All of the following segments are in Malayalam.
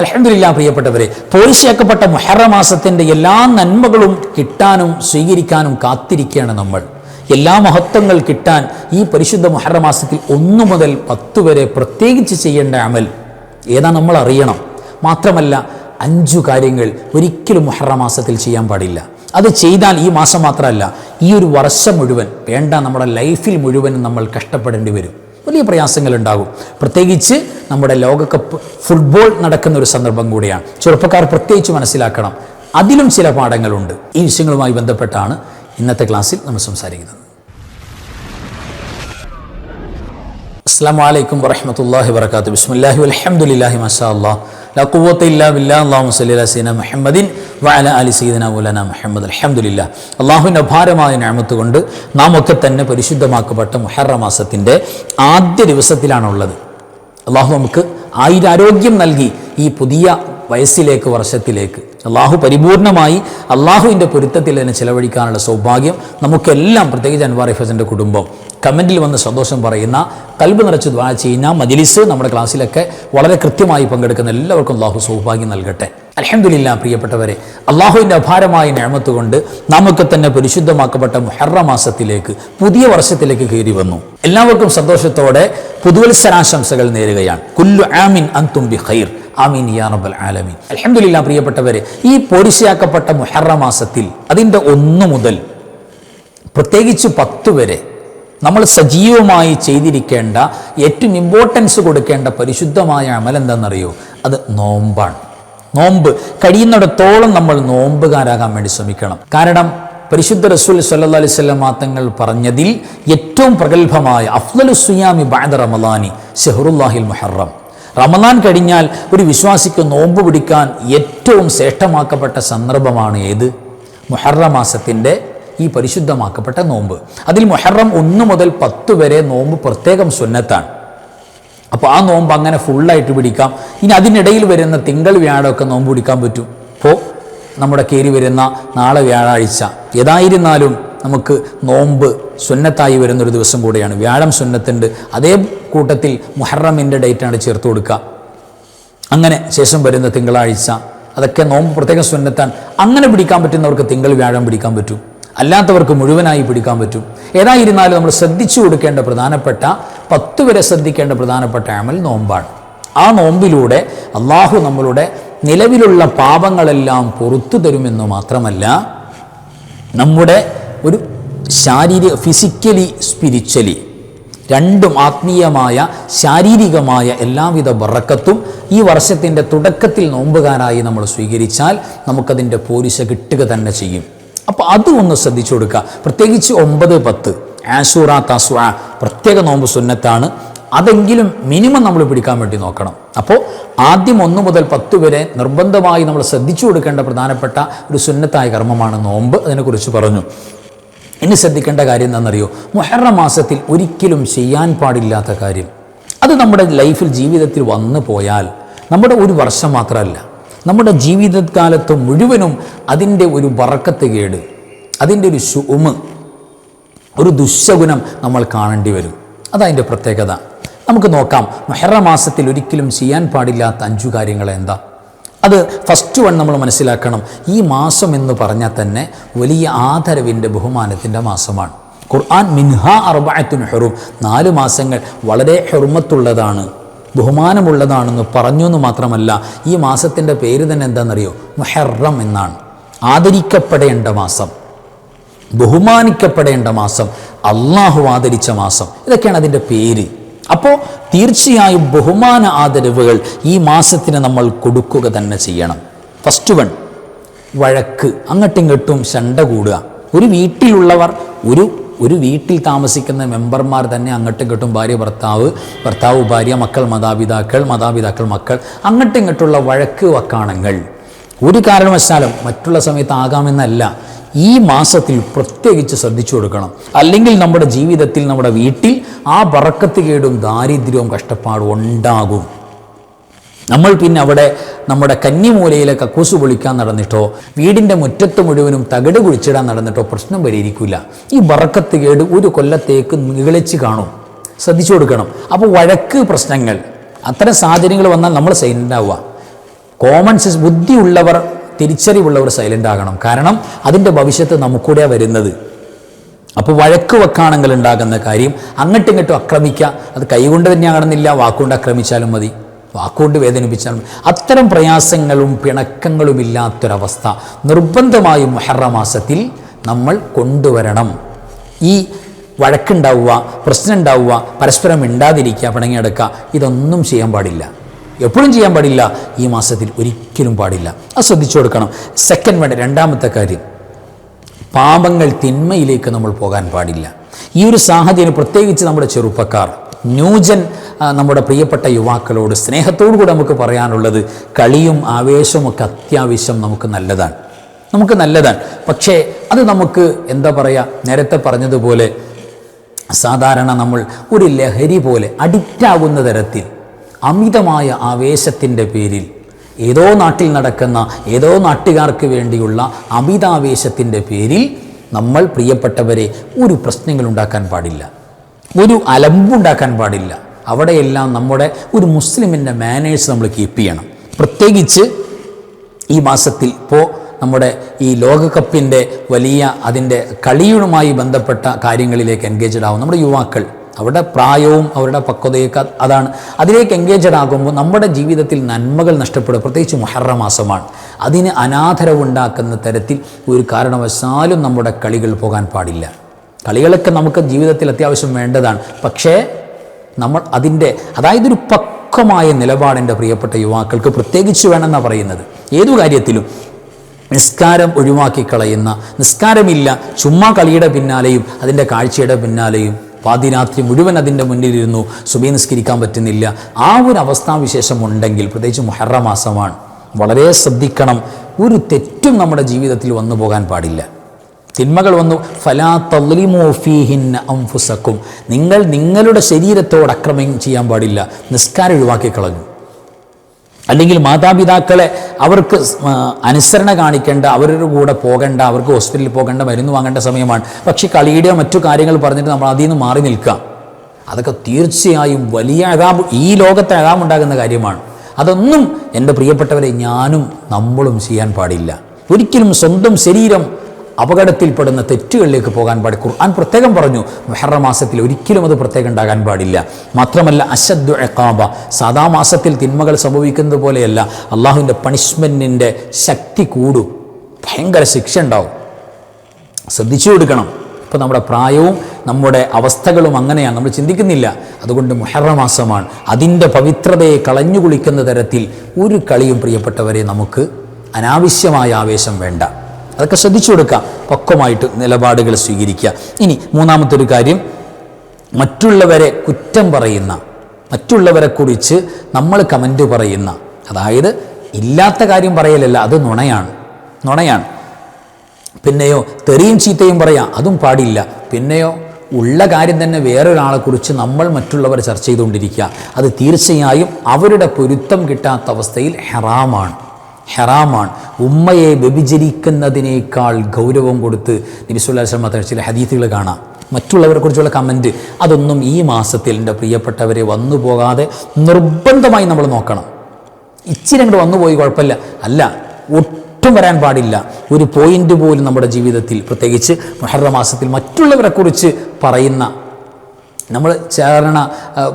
അൽഹംദുലില്ലാഹ് പ്രിയപ്പെട്ടവരെ, പോരിശയാക്കപ്പെട്ട മുഹറം മാസത്തിൻ്റെ എല്ലാ നന്മകളും കിട്ടാനും സ്വീകരിക്കാനും കാത്തിരിക്കുകയാണ് നമ്മൾ. എല്ലാ മഹത്വങ്ങൾ കിട്ടാൻ ഈ പരിശുദ്ധ മുഹറം മാസത്തിൽ 1 മുതൽ 10 വരെ പ്രത്യേകിച്ച് ചെയ്യേണ്ട അമൽ ഏതാ നമ്മൾ അറിയണം. മാത്രമല്ല 5 കാര്യങ്ങൾ ഒരിക്കലും മുഹറം മാസത്തിൽ ചെയ്യാൻ പാടില്ല. അത് ചെയ്താൽ ഈ മാസം മാത്രമല്ല, ഈ ഒരു വർഷം മുഴുവൻ വേണ്ട, നമ്മുടെ ലൈഫിൽ മുഴുവൻ നമ്മൾ കഷ്ടപ്പെടേണ്ടി വരും. വലിയ പ്രയാസങ്ങൾ ഉണ്ടാകും. പ്രത്യേകിച്ച് നമ്മുടെ ലോകകപ്പ് ഫുട്ബോൾ നടക്കുന്ന ഒരു സന്ദർഭം കൂടിയാണ്. ചെറുപ്പക്കാർ പ്രത്യേകിച്ച് മനസ്സിലാക്കണം. അതിലും ചില പാഠങ്ങളുണ്ട്. ഈ വിഷയങ്ങളുമായി ബന്ധപ്പെട്ടാണ് ഇന്നത്തെ ക്ലാസ്സിൽ നമ്മൾ സംസാരിക്കുന്നത്. അസ്സലാമു അലൈക്കും വറഹ്മത്തുള്ളാഹി വബറകാതുഹു. ബിസ്മില്ലാഹി വൽഹംദുലില്ലാഹി മാഷാ അല്ലാഹ് ലാ ഖുവത ഇല്ലാ ബില്ലാഹ്. അല്ലാഹുമ്മ സ്വല്ലി അലാ സയ്യിദിനാ മുഹമ്മദിൻ വഅലാ ആലി സയ്യിദിനാ മൗലാനാ മുഹമ്മദ്. അൽഹംദുലില്ലാഹ്. അല്ലാഹുവിൻ്റെ അപാരമായ നിഅമത്ത് കൊണ്ട് നാം ഒക്കെ തന്നെ പരിശുദ്ധമാക്കപ്പെട്ട മുഹറം മാസത്തിൻ്റെ ആദ്യ ദിവസത്തിലാണുള്ളത്. അല്ലാഹു നമുക്ക് ആരോഗ്യം നൽകി ഈ പുതിയ വയസ്സിലേക്ക്, വർഷത്തിലേക്ക് അള്ളാഹു പരിപൂർണമായി അള്ളാഹുവിൻ്റെ പൊരുത്തത്തിൽ തന്നെ ചിലവഴിക്കാനുള്ള സൗഭാഗ്യം നമുക്കെല്ലാം, പ്രത്യേകിച്ച് അൻവാർ ഹഫീസിൻ്റെ കുടുംബം, കമൻറ്റിൽ വന്ന് സന്തോഷം പറയുന്ന, കൽബ് നിറച്ച് ദുആ ചെയ്യുന്ന, മജ്ലിസ് നമ്മുടെ ക്ലാസ്സിലൊക്കെ വളരെ കൃത്യമായി പങ്കെടുക്കുന്ന എല്ലാവർക്കും അള്ളാഹു സൗഭാഗ്യം നൽകട്ടെ. അൽഹംദുലില്ലാഹ് പ്രിയപ്പെട്ടവരെ, അള്ളാഹുവിൻ്റെ അപാരമായ നിഅമത്ത് കൊണ്ട് നമുക്ക് തന്നെ പരിശുദ്ധമാക്കപ്പെട്ട മുഹറം മാസത്തിലേക്ക്, പുതിയ വർഷത്തിലേക്ക് കയറി വന്നു. എല്ലാവർക്കും സന്തോഷത്തോടെ പുതുവത്സരാശംസകൾ നേരുകയാണ്. കുല്ലു ആമിൻ അൻതും ബിഖൈർ, ആമീൻ യാ റബ്ബൽ ആലമീൻ. അൽഹംദുലില്ലാഹ് പ്രിയപ്പെട്ടവരെ, ഈ പോരിശയാക്കപ്പെട്ട മുഹറം മാസത്തിൽ അതിൻ്റെ 1 മുതൽ പ്രത്യേകിച്ച് 10 വരെ നമ്മൾ സജീവമായി ചെയ്തിരിക്കേണ്ട, ഏറ്റവും ഇമ്പോർട്ടൻസ് കൊടുക്കേണ്ട പരിശുദ്ധമായ അമൽ എന്താണെന്നറിയോ? അത് നോമ്പാണ്. നോമ്പ് കഴിയുന്നിടത്തോളം നമ്മൾ നോമ്പുകാരാകാൻ വേണ്ടി ശ്രമിക്കണം. കാരണം പരിശുദ്ധ റസൂൽ സല്ലല്ലാഹു അലൈഹി വസല്ലം തങ്ങൾ പറഞ്ഞതിൽ ഏറ്റവും പ്രഗത്ഭമായ അഫ്ളലു സിയാമി ബഅദ റമളാനി ശഹ്റുല്ലാഹിൽ മുഹറം. റമളാൻ കഴിഞ്ഞാൽ ഒരു വിശ്വാസിക്ക് നോമ്പ് പിടിക്കാൻ ഏറ്റവും ശ്രേഷ്ഠമാക്കപ്പെട്ട സന്ദർഭമാണ് ഏത്? മുഹറം മാസത്തിൻ്റെ ഈ പരിശുദ്ധമാക്കപ്പെട്ട നോമ്പ്. അതിൽ മുഹറം 1 മുതൽ 10 വരെ നോമ്പ് പ്രത്യേകം സുന്നത്താണ്. അപ്പോൾ ആ നോമ്പ് അങ്ങനെ ഫുള്ളായിട്ട് പിടിക്കാം. ഇനി അതിനിടയിൽ വരുന്ന തിങ്കൾ വ്യാഴമൊക്കെ നോമ്പ് പിടിക്കാൻ പറ്റും. ഇപ്പോൾ നമ്മുടെ കയറി വരുന്ന നാളെ വ്യാഴാഴ്ച, ഏതായിരുന്നാലും നമുക്ക് നോമ്പ് സുന്നത്തായി വരുന്നൊരു ദിവസം കൂടെയാണ്. വ്യാഴം സുന്നത്തുണ്ട്, അതേ കൂട്ടത്തിൽ മുഹറമിൻ്റെ ഡേറ്റാണ് ചേർത്ത് കൊടുക്കുക. അങ്ങനെ ശേഷം വരുന്ന തിങ്കളാഴ്ച, അതൊക്കെ നോമ്പ് പ്രത്യേകം സുന്നത്താണ്. അങ്ങനെ പിടിക്കാൻ പറ്റുന്നവർക്ക് തിങ്കൾ വ്യാഴം പിടിക്കാൻ പറ്റും, അല്ലാത്തവർക്ക് മുഴുവനായി പിടിക്കാൻ പറ്റും. ഏതായിരുന്നാലും നമ്മൾ ശ്രദ്ധിച്ചു കൊടുക്കേണ്ട പ്രധാനപ്പെട്ട 10 വരെ ശ്രദ്ധിക്കേണ്ട പ്രധാനപ്പെട്ട അമൽ നോമ്പാണ്. ആ നോമ്പിലൂടെ അള്ളാഹു നമ്മളുടെ നിലവിലുള്ള പാപങ്ങളെല്ലാം പുറത്തു തരുമെന്ന് മാത്രമല്ല, നമ്മുടെ ഒരു ഫിസിക്കലി സ്പിരിച്വലി രണ്ടും, ആത്മീയമായ ശാരീരികമായ എല്ലാവിധ ബറക്കത്തും ഈ വർഷത്തിൻ്റെ തുടക്കത്തിൽ നോമ്പുകാരായി നമ്മൾ സ്വീകരിച്ചാൽ നമുക്കതിൻ്റെ പോരിശ കിട്ടുക തന്നെ ചെയ്യും. അപ്പോൾ അതും ഒന്ന് ശ്രദ്ധിച്ചു കൊടുക്കുക. പ്രത്യേകിച്ച് 9, 10 ആശൂറ, തസ്വ പ്രത്യേക നോമ്പ് സുന്നത്താണ്. അതെങ്കിലും മിനിമം നമ്മൾ പിടിക്കാൻ വേണ്ടി നോക്കണം. അപ്പോൾ ആദ്യം 1 മുതൽ 10 വരെ നിർബന്ധമായി നമ്മൾ ശ്രദ്ധിച്ചു കൊടുക്കേണ്ട പ്രധാനപ്പെട്ട ഒരു സുന്നത്തായ കർമ്മമാണ് നോമ്പ്. അതിനെക്കുറിച്ച് പറഞ്ഞു. ഇനി ശ്രദ്ധിക്കേണ്ട കാര്യം എന്താണെന്നറിയോ? മുഹറം മാസത്തിൽ ഒരിക്കലും ചെയ്യാൻ പാടില്ലാത്ത കാര്യം, അത് നമ്മുടെ ലൈഫിൽ, ജീവിതത്തിൽ വന്നു പോയാൽ, നമ്മുടെ ഒരു വർഷം മാത്രമല്ല, നമ്മുടെ ജീവിതകാലത്ത് മുഴുവനും അതിൻ്റെ ഒരു ബറക്കത്ത് കേട്, അതിൻ്റെ ഒരു ശുഉമ്, ഒരു ദുശ്ശഗുണം നമ്മൾ കാണേണ്ടി വരും. അതതിൻ്റെ പ്രത്യേകത. നമുക്ക് നോക്കാം. മുഹറം മാസത്തിൽ ഒരിക്കലും ചെയ്യാൻ പാടില്ലാത്ത 5 കാര്യങ്ങൾ എന്താ? അത് ഫസ്റ്റ് വൺ നമ്മൾ മനസ്സിലാക്കണം. ഈ മാസം എന്ന് പറഞ്ഞാൽ തന്നെ വലിയ ആദരവിൻ്റെ, ബഹുമാനത്തിൻ്റെ മാസമാണ്. ഖുർആൻ മിൻഹാ അർബഅത്തുൻ ഹുറും, 4 മാസങ്ങൾ വളരെ ഹുർമത്തുള്ളതാണ്, ബഹുമാനമുള്ളതാണെന്ന് പറഞ്ഞു എന്ന് മാത്രമല്ല, ഈ മാസത്തിൻ്റെ പേര് തന്നെ എന്താണെന്നറിയോ? മുഹറം എന്നാണ്. ആദരിക്കപ്പെടേണ്ട മാസം, ബഹുമാനിക്കപ്പെടേണ്ട മാസം, അള്ളാഹു ആദരിച്ച മാസം, ഇതൊക്കെയാണ് അതിൻ്റെ പേര്. അപ്പോൾ തീർച്ചയായും ബഹുമാന ആദരവുകൾ ഈ മാസത്തിന് നമ്മൾ കൊടുക്കുക തന്നെ ചെയ്യണം. ഫസ്റ്റ് വൺ, വഴക്ക്, അങ്ങോട്ടിങ്ങോട്ടും ശണ്ട കൂടുക. ഒരു വീട്ടിലുള്ളവർ, ഒരു വീട്ടിൽ താമസിക്കുന്ന മെമ്പർമാർ തന്നെ അങ്ങോട്ടും ഇങ്ങോട്ടും, ഭാര്യ ഭർത്താവ്, ഭർത്താവ് ഭാര്യ, മക്കൾ മാതാപിതാക്കൾ, മാതാപിതാക്കൾ മക്കൾ, അങ്ങോട്ടും ഇങ്ങോട്ടുള്ള വഴക്ക് വക്കാണങ്ങൾ ഒരു കാരണവശാലും മറ്റുള്ള സമയത്ത് ആകാമെന്നല്ല, ഈ മാസത്തിൽ പ്രത്യേകിച്ച് ശ്രദ്ധിച്ചു കൊടുക്കണം. അല്ലെങ്കിൽ നമ്മുടെ ജീവിതത്തിൽ, നമ്മുടെ വീട്ടിൽ ആ ബറക്കത്ത് കേടും ദാരിദ്ര്യവും കഷ്ടപ്പാടും ഉണ്ടാകും. നമ്മൾ പിന്നെ അവിടെ നമ്മുടെ കന്നിമൂലയിലെ കക്കൂസ് പൊളിക്കാൻ നടന്നിട്ടോ, വീടിൻ്റെ മുറ്റത്ത് മുഴുവനും തകിട് കുഴിച്ചിടാൻ നടന്നിട്ടോ പ്രശ്നം പരിഹരിക്കില്ല. ഈ ബറക്കത്ത് കേട് ഒരു കൊല്ലത്തേക്ക് നിഗളിച്ച് കാണും. ശ്രദ്ധിച്ചു കൊടുക്കണം. അപ്പോൾ വഴക്ക്, പ്രശ്നങ്ങൾ, അത്തരം സാഹചര്യങ്ങൾ വന്നാൽ നമ്മൾ സൈലൻ്റ് ആവുക. കോമൺ സെൻസ് ബുദ്ധിയുള്ളവർ, തിരിച്ചറിവുള്ളവർ സൈലൻ്റ് ആകണം. കാരണം അതിൻ്റെ ഭവിഷ്യത്ത് നമുക്കൂടെ വരുന്നത്. അപ്പോൾ വഴക്ക് വെക്കാണെങ്കിൽ ഉണ്ടാകുന്ന കാര്യം അങ്ങോട്ടും ഇങ്ങോട്ടും ആക്രമിക്കുക. അത് കൈകൊണ്ട് തന്നെ ആകണമെന്നില്ല, വാക്കുകൊണ്ട് ആക്രമിച്ചാലും മതി, വാക്കുകൊണ്ട് വേദനിപ്പിച്ചാലും മതി. അത്തരം പ്രയാസങ്ങളും പിണക്കങ്ങളും ഇല്ലാത്തൊരവസ്ഥ നിർബന്ധമായും മുഹറം മാസത്തിൽ നമ്മൾ കൊണ്ടുവരണം. ഈ വഴക്കുണ്ടാവുക, പ്രശ്നം ഉണ്ടാവുക, പരസ്പരം മിണ്ടാതിരിക്കുക, പിണങ്ങിയെടുക്കുക, ഇതൊന്നും ചെയ്യാൻ പാടില്ല. എപ്പോഴും ചെയ്യാൻ പാടില്ല, ഈ മാസത്തിൽ ഒരിക്കലും പാടില്ല. അത് ശ്രദ്ധിച്ചു കൊടുക്കണം. രണ്ടാമത്തെ കാര്യം, പാപങ്ങൾ തിന്മയിലേക്ക് നമ്മൾ പോകാൻ പാടില്ല. ഈ ഒരു സാഹചര്യം പ്രത്യേകിച്ച് നമ്മുടെ ചെറുപ്പക്കാർ, ന്യൂജൻ, നമ്മുടെ പ്രിയപ്പെട്ട യുവാക്കളോട് സ്നേഹത്തോടു കൂടി നമുക്ക് പറയാനുള്ളത്, കളിയും ആവേശവും ഒക്കെ അത്യാവശ്യം നമുക്ക് നല്ലതാണ്. പക്ഷേ അത് നമുക്ക് എന്താ പറയുക, നേരത്തെ പറഞ്ഞതുപോലെ സാധാരണ നമ്മൾ ഒരു ലഹരി പോലെ അഡിക്റ്റാകുന്ന തരത്തിൽ അമിതമായ ആവേശത്തിൻ്റെ പേരിൽ ഏതോ നാട്ടിൽ നടക്കുന്ന ഏതോ നാട്ടുകാർക്ക് വേണ്ടിയുള്ള അമിതാവേശത്തിൻ്റെ പേരിൽ നമ്മൾ പ്രിയപ്പെട്ടവരെ ഒരു പ്രശ്നങ്ങൾ ഉണ്ടാക്കാൻ പാടില്ല, ഒരു അലമ്പുണ്ടാക്കാൻ പാടില്ല. അവിടെയെല്ലാം നമ്മുടെ ഒരു മുസ്ലിമിൻ്റെ മാനേഴ്സ് നമ്മൾ കീപ്പ് ചെയ്യണം. പ്രത്യേകിച്ച് ഈ മാസത്തിൽ ഇപ്പോൾ നമ്മുടെ ഈ ലോകകപ്പിൻ്റെ വലിയ അതിൻ്റെ കളിയുമായി ബന്ധപ്പെട്ട കാര്യങ്ങളിലേക്ക് എൻഗേജഡ് ആവും നമ്മുടെ യുവാക്കൾ. അവരുടെ പ്രായവും അവരുടെ പക്വതയൊക്കെ അതാണ്. അതിലേക്ക് എൻഗേജഡ് ആകുമ്പോൾ നമ്മുടെ ജീവിതത്തിൽ നന്മകൾ നഷ്ടപ്പെടും. പ്രത്യേകിച്ച് മുഹറം മാസമാണ്. അതിന് അനാദരവുണ്ടാക്കുന്ന തരത്തിൽ ഒരു കാരണവശാലും നമ്മുടെ കളികൾ പോകാൻ പാടില്ല. കളികളൊക്കെ നമുക്ക് ജീവിതത്തിൽ അത്യാവശ്യം വേണ്ടതാണ്. പക്ഷേ നമ്മൾ അതായത് ഒരു പക്വമായ നിലപാടിൻ്റെ പ്രിയപ്പെട്ട യുവാക്കൾക്ക് പ്രത്യേകിച്ച് വേണമെന്നാണ് പറയുന്നത്. ഏതു കാര്യത്തിലും നിസ്കാരം ഒഴിവാക്കി കളയുന്ന, നിസ്കാരമില്ല, ചുമ്മാ കളിയുടെ പിന്നാലെയും അതിൻ്റെ കാഴ്ചയുടെ പിന്നാലെയും പാതിരാത്രി മുഴുവൻ അതിൻ്റെ മുന്നിലിരുന്നു, സുബഹി നിസ്കരിക്കാൻ പറ്റുന്നില്ല, ആ ഒരു അവസ്ഥാവിശേഷം ഉണ്ടെങ്കിൽ, പ്രത്യേകിച്ച് മുഹറം മാസമാണ്, വളരെ ശ്രദ്ധിക്കണം. ഒരു തെറ്റും നമ്മുടെ ജീവിതത്തിൽ വന്നു പോകാൻ പാടില്ല. തിന്മകൾ വന്നു, ഫലാ തളിമു ഫീഹിന്ന അൻഫുസക്കും, നിങ്ങൾ നിങ്ങളുടെ ശരീരത്തോട് അക്രമം ചെയ്യാൻ പാടില്ല. നിസ്കാരം ഒഴിവാക്കി കളഞ്ഞു, അല്ലെങ്കിൽ മാതാപിതാക്കളെ അവർക്ക് അനുസരണ കാണിക്കേണ്ട, അവരുടെ കൂടെ പോകേണ്ട, അവർക്ക് ഹോസ്പിറ്റലിൽ പോകേണ്ട, മരുന്ന് വാങ്ങേണ്ട സമയമാണ്. പക്ഷേ കളിയുടെയോ മറ്റു കാര്യങ്ങൾ പറഞ്ഞിട്ട് നമ്മൾ അതിൽ നിന്ന് മാറി നിൽക്കാം. അതൊക്കെ തീർച്ചയായും വലിയ അദാബ്, ഈ ലോകത്തെ അദാബുണ്ടാകുന്ന കാര്യമാണ്. അതൊന്നും എൻ്റെ പ്രിയപ്പെട്ടവരെ നമ്മളും ചെയ്യാൻ പാടില്ല. ഒരിക്കലും സ്വന്തം ശരീരം അപകടത്തിൽപ്പെടുന്ന തെറ്റുകളിലേക്ക് പോകാൻ പാടില്ല. ഖുർആൻ പ്രത്യേകം പറഞ്ഞു, മുഹറം മാസത്തിൽ ഒരിക്കലും അത് പ്രത്യേകം ഉണ്ടാകാൻ പാടില്ല. മാത്രമല്ല അശദ്ദു ഇഖാബ, സാദാ മാസത്തിൽ തിന്മകൾ സംഭവിക്കുന്നത് പോലെയല്ല, അള്ളാഹുവിൻ്റെ പണിഷ്മെൻറ്റിൻ്റെ ശക്തി കൂടും, ഭയങ്കര ശിക്ഷ ഉണ്ടാവും. ശ്രദ്ധിച്ചു കൊടുക്കണം. ഇപ്പോൾ നമ്മുടെ പ്രായവും നമ്മുടെ അവസ്ഥകളും അങ്ങനെയാണ്, നമ്മൾ ചിന്തിക്കുന്നില്ല. അതുകൊണ്ട് മുഹറം മാസമാണ്, അതിൻ്റെ പവിത്രതയെ കളഞ്ഞു കുളിക്കുന്ന തരത്തിൽ ഒരു കളിയും പ്രിയപ്പെട്ടവരെ നമുക്ക് അനാവശ്യമായ ആവേശം വേണ്ട. അതൊക്കെ ശ്രദ്ധിച്ചു കൊടുക്കുക, പക്വമായിട്ട് നിലപാടുകൾ സ്വീകരിക്കുക. ഇനി മൂന്നാമത്തെ ഒരു കാര്യം, മറ്റുള്ളവരെ കുറ്റം പറയുന്ന, മറ്റുള്ളവരെ കുറിച്ച് നമ്മൾ കമൻറ്റ് പറയുന്ന, അതായത് ഇല്ലാത്ത കാര്യം പറയലല്ല, അത് നുണയാണ്. പിന്നെയോ തെറിയും ചീത്തയും പറയാം, അതും പാടില്ല. പിന്നെയോ ഉള്ള കാര്യം തന്നെ വേറൊരാളെക്കുറിച്ച് നമ്മൾ മറ്റുള്ളവർ ചർച്ച ചെയ്തുകൊണ്ടിരിക്കുക, അത് തീർച്ചയായും അവരുടെ പൊരുത്തം കിട്ടാത്ത അവസ്ഥയിൽ ഹറാമാണ്. ഉമ്മയെ വ്യഭിചരിക്കുന്നതിനേക്കാൾ ഗൗരവം കൊടുത്ത് നബി സല്ലല്ലാഹു അലൈഹി വസല്ലം ചില ഹദീസുകൾ കാണാം. മറ്റുള്ളവരെ കുറിച്ചുള്ള കമൻറ്റ്, അതൊന്നും ഈ മാസത്തിൽ എൻ്റെ പ്രിയപ്പെട്ടവരെ വന്നു പോകാതെ നിർബന്ധമായി നമ്മൾ നോക്കണം. ഇച്ചിരി അങ്ങോട്ട് വന്നുപോയി കുഴപ്പമില്ല, അല്ല, ഒട്ടും വരാൻ പാടില്ല. ഒരു പോയിന്റ് പോലും നമ്മുടെ ജീവിതത്തിൽ, പ്രത്യേകിച്ച് മുഹറം മാസത്തിൽ മറ്റുള്ളവരെ കുറിച്ച് പറയുന്ന, നമ്മൾ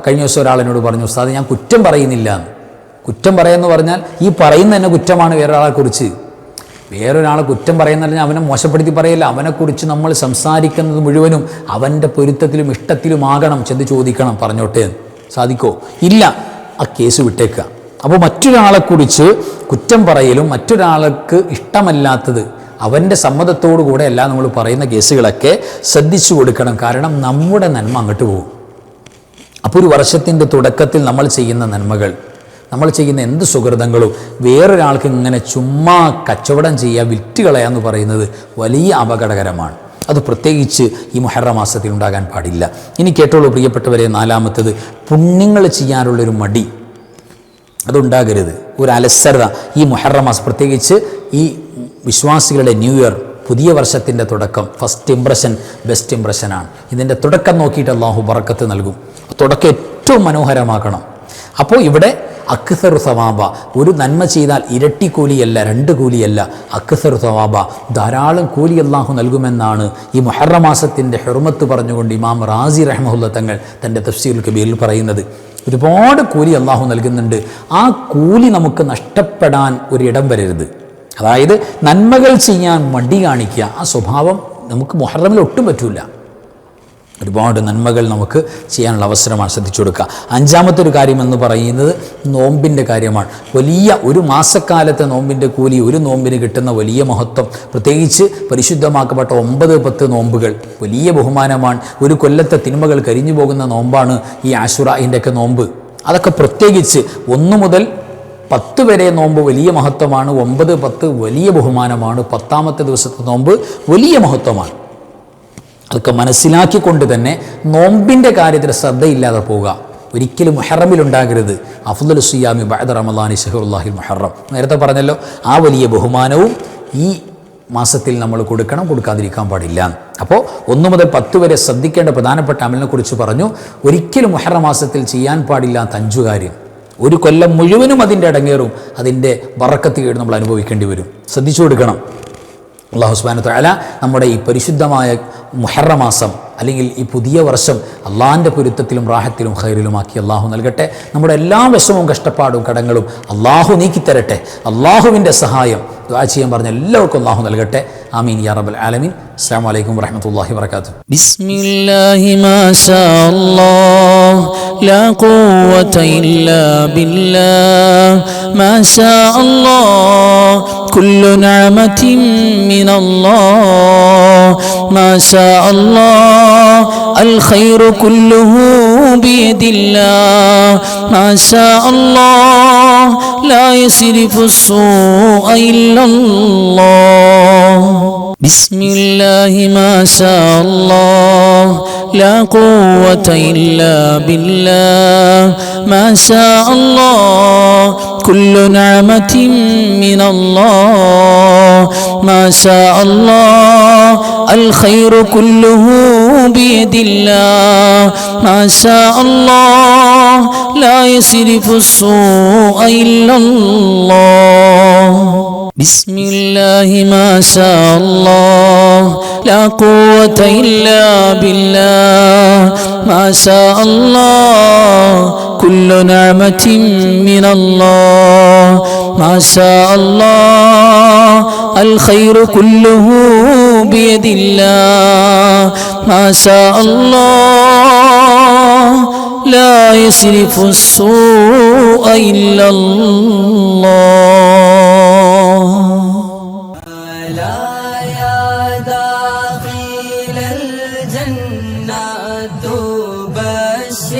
കഴിഞ്ഞ ദിവസം ഒരാളെന്നോട് പറഞ്ഞു, ഉസ്താദ് ഞാൻ കുറ്റം പറയുന്നില്ല എന്ന്. കുറ്റം പറയുമെന്ന് പറഞ്ഞാൽ ഈ പറയുന്ന തന്നെ കുറ്റമാണ് വേറൊരാളെ കുറിച്ച്. വേറൊരാളെ കുറ്റം പറയുന്നതല്ല, അവനെ മോശപ്പെടുത്തി പറയില്ല. അവനെക്കുറിച്ച് നമ്മൾ സംസാരിക്കുന്നത് മുഴുവനും അവൻ്റെ പൊരുത്തത്തിലും ഇഷ്ടത്തിലുമാകണം. ചെന്ന് ചോദിക്കണം, പറഞ്ഞോട്ടെ, സാധിക്കോ? ഇല്ല, ആ കേസ് വിട്ടേക്കുക. അപ്പോൾ മറ്റൊരാളെക്കുറിച്ച് കുറ്റം പറയലും മറ്റൊരാൾക്ക് ഇഷ്ടമല്ലാത്തത് അവൻ്റെ സമ്മതത്തോടു കൂടെ അല്ല നമ്മൾ പറയുന്ന കേസുകളൊക്കെ ശ്രദ്ധിച്ചു കൊടുക്കണം. കാരണം നമ്മുടെ നന്മ അങ്ങോട്ട് പോകും. അപ്പോൾ ഒരു വർഷത്തിൻ്റെ തുടക്കത്തിൽ നമ്മൾ ചെയ്യുന്ന നന്മകൾ, നമ്മൾ ചെയ്യുന്ന എന്ത് സുഹൃതങ്ങളും വേറൊരാൾക്ക് ഇങ്ങനെ ചുമ്മാ കച്ചവടം ചെയ്യുക, വിറ്റ് കളയാന്ന് പറയുന്നത് വലിയ അപകടകരമാണ്. അത് പ്രത്യേകിച്ച് ഈ മുഹറം മാസത്തിൽ ഉണ്ടാകാൻ പാടില്ല. ഇനി കേട്ടോളൂ പ്രിയപ്പെട്ടവരെ, നാലാമത്തത്, പുണ്യങ്ങൾ ചെയ്യാനുള്ളൊരു മടി, അതുണ്ടാകരുത്. ഒരു അലസരത ഈ മുഹറം മാസം, പ്രത്യേകിച്ച് ഈ വിശ്വാസികളുടെ ന്യൂ ഇയർ, പുതിയ വർഷത്തിൻ്റെ തുടക്കം, ഫസ്റ്റ് ഇംപ്രഷൻ ബെസ്റ്റ് ഇംപ്രഷനാണ്. ഇതിൻ്റെ തുടക്കം നോക്കിയിട്ട് അള്ളാഹു ബറക്കത്ത് നൽകും. തുടക്കം ഏറ്റവും മനോഹരമാക്കണം. അപ്പോൾ ഇവിടെ അക്സറു സവാബ, ഒരു നന്മ ചെയ്താൽ ഇരട്ടി കൂലിയല്ല, 2 കൂലിയല്ല, അക്സറു സവാബ, ധാരാളം കൂലി അല്ലാഹു നൽകുമെന്നാണ് ഈ മുഹറം മാസത്തിൻ്റെ ഹുർമത്ത് പറഞ്ഞുകൊണ്ട് ഇമാം റാസി റഹ്മഹുല്ല തങ്ങൾ തൻ്റെ തഫ്സീറുൽ കബീറിൽ പറയുന്നത്. ഒരുപാട് കൂലി അല്ലാഹു നൽകുന്നുണ്ട്. ആ കൂലി നമുക്ക് നഷ്ടപ്പെടാൻ ഒരിടം വരരുത്. അതായത് നന്മകൾ ചെയ്യാൻ മടി കാണിക്കുക, ആ സ്വഭാവം നമുക്ക് മുഹറമിൽ ഒട്ടും പറ്റൂല. ഒരുപാട് നന്മകൾ നമുക്ക് ചെയ്യാനുള്ള അവസരമാണ്, ശ്രദ്ധിച്ചു കൊടുക്കുക. 5-മത്തെ ഒരു കാര്യം എന്ന് പറയുന്നത് നോമ്പിൻ്റെ കാര്യമാണ്. വലിയ ഒരു മാസക്കാലത്തെ നോമ്പിൻ്റെ കൂലി, ഒരു നോമ്പിന് കിട്ടുന്ന വലിയ മഹത്വം, പ്രത്യേകിച്ച് പരിശുദ്ധമാക്കപ്പെട്ട 9-10 നോമ്പുകൾ വലിയ ബഹുമാനമാണ്. ഒരു കൊല്ലത്തെ തിന്മകൾ കരിഞ്ഞു പോകുന്ന നോമ്പാണ് ഈ ആശുറാഇൻ്റെയൊക്കെ നോമ്പ്. അതൊക്കെ പ്രത്യേകിച്ച് 1 മുതൽ 10 വരെ നോമ്പ് വലിയ മഹത്വമാണ്. 9, 10 വലിയ ബഹുമാനമാണ്. 10-മത്തെ ദിവസത്തെ നോമ്പ് വലിയ മഹത്വമാണ്. അതൊക്കെ മനസ്സിലാക്കിക്കൊണ്ട് തന്നെ നോമ്പിൻ്റെ കാര്യത്തിൽ ശ്രദ്ധയില്ലാതെ പോവുക. ഒരിക്കലും മുഹറമിലുണ്ടാകരുത്. അഫ്ദലു സിയാമി ബഅദ റമളാനി ശഹറുല്ലാഹിൽ മുഹറം, നേരത്തെ പറഞ്ഞല്ലോ. ആ വലിയ ബഹുമാനവും ഈ മാസത്തിൽ നമ്മൾ കൊടുക്കാതിരിക്കാൻ പാടില്ല. അപ്പോൾ 1 മുതൽ 10 വരെ ശ്രദ്ധിക്കേണ്ട പ്രധാനപ്പെട്ട അമലിനെ കുറിച്ച് പറഞ്ഞു. ഒരിക്കലും മുഹറം മാസത്തിൽ ചെയ്യാൻ പാടില്ലാത്ത 5 കാര്യം. ഒരു കൊല്ലം മുഴുവനും അതിൻ്റെ ഇടങ്ങേറും അതിൻ്റെ ബറക്കത്ത് കേട് നമ്മൾ അനുഭവിക്കേണ്ടി വരും. ശ്രദ്ധിച്ചു കൊടുക്കണം. അല്ലാഹു സുബ്ഹാനഹു വ തആല നമ്മുടെ ഈ പരിശുദ്ധമായ മുഹറം മാസം അല്ലെങ്കിൽ ഈ പുതിയ വർഷം അള്ളാഹിൻ്റെ പൊരുത്തത്തിലും റാഹത്തിലും ഖൈറിലുമാക്കി അള്ളാഹു നൽകട്ടെ. നമ്മുടെ എല്ലാ വിഷമവും കഷ്ടപ്പാടും കടങ്ങളും അള്ളാഹു നീക്കിത്തരട്ടെ. അള്ളാഹുവിൻ്റെ സഹായം ദുആ ചെയ്യാൻ പറഞ്ഞ എല്ലാവർക്കും അള്ളാഹു നൽകട്ടെ. ആമീൻ യാ റബ്ബൽ ആലമീൻ. അസ്സലാമു അലൈക്കും വറഹ്മത്തുള്ളാഹി വബറകാതുഹു. ബിസ്മില്ലാഹി മാ ശാ അല്ലാഹ് ലാ ഖുവത ഇല്ലാ ബില്ലാഹ് മാ ശാ അല്ലാഹ് കുല്ലു നിഅമതിൻ മിനല്ലാഹ് മാ ശാ അല്ലാഹ് അൽ ഖൈറു കുല്ലുഹു ബിയദില്ലാഹ് മാ ശാ അല്ലാഹ് ലാ യസ്രിഫു السوء إلا الله بسم الله ما شاء الله لا قوة إلا بالله ما شاء الله كل نعمة من الله ما شاء الله الخير كله بيد الله ما شاء الله لا يصرف السوء إلا الله بسم الله ما شاء الله لا قوة إلا بالله ما شاء الله كل نعمة من الله ما شاء الله الخير كله بيد الله ما شاء الله لا يصرف السوء إلا الله لا يا داخل الجنة تبشرنا